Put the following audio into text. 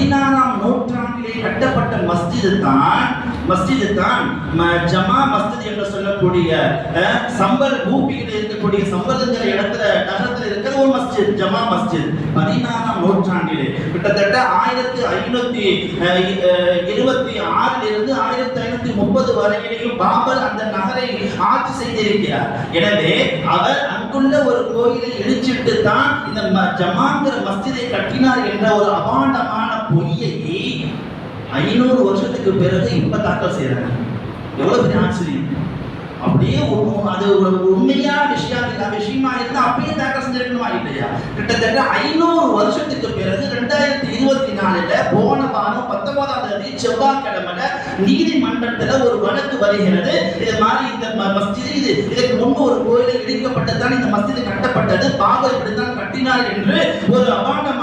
16ஆம் நூற்றாண்டிலே கட்டப்பட்ட மஸ்ஜிது தான் ஜமா மஸ்ஜித் என்று சொல்லக்கூடிய சம்பல் பூமியில் இருக்கக்கூடிய சம்பல்ங்கிற இடத்துல நகரத்தில் இருக்கிற ஒரு மஸ்ஜித், ஜமா மஸ்ஜித். 16ஆம் நூற்றாண்டிலே கிட்டத்தட்ட 1526 இருந்து 1530 வரையிலேயும் பாபர் அந்த நகரை ஆட்சி செய்திருக்கிறார். எனவே அவர் அங்குள்ள ஒரு கோயிலை இடிச்சிட்டு தான் இந்த ஜமாங்கிற மஸ்ஜிதை கட்டினார் என்ற ஒரு அபாண்டமான பொய்யை 500 வருஷத்துக்கு பிறகு இப்ப தாக்கல் செய்யறாங்க. எவ்வளவு பெரிய ஆச்சரியம்! அப்படியே அது ஒரு உண்மையான விஷயமா இருந்தா அப்படியே தாக்கல் செஞ்சிருக்கணுமா இல்லையா? கிட்டத்தட்ட 500 வருஷத்துக்கு பிறகு 2024 போன வாரம் 19ஆம் தேதி செவ்வாய்க்கிழமை நீதிமன்றத்துல ஒரு வழக்கு வருகிறது. இது மாதிரி இந்த மஸ்ஜித் இதற்கு முன்பு ஒரு கோயிலை இடிக்கப்பட்டதான் இந்த மஸ்ஜித் கட்டப்பட்டது, பாபர் இப்படித்தான் கட்டினார் என்று ஒரு அபாண்டமான